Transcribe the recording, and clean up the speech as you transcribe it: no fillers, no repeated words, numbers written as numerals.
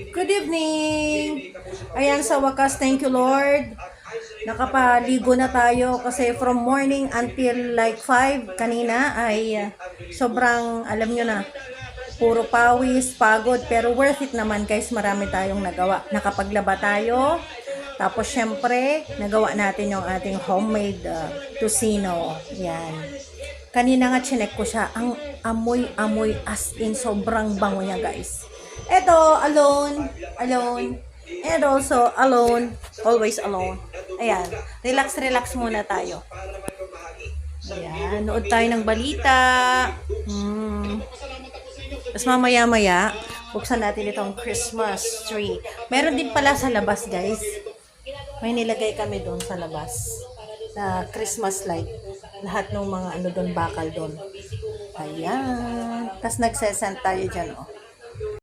Good evening! Ayan, sa wakas, thank you Lord. Nakapaligo na tayo kasi from morning until like 5 kanina ay sobrang, alam nyo na, puro pawis, pagod, pero worth it naman guys, marami tayong nagawa. Nakapaglaba tayo, tapos syempre, nagawa natin yung ating homemade tocino. Yan. Kanina nga chinek ko siya, ang amoy-amoy as in sobrang bango niya guys. Eto, alone, and also alone, always alone. Ayan, relax muna tayo. Ayan, nood tayo ng balita. Tapos mamaya-maya, buksan natin itong Christmas tree. Meron din pala sa labas guys. May nilagay kami doon sa labas. Na Christmas light. Lahat ng mga ano doon, bakal doon. Ayan. Tapos nagsesend tayo dyan, oh.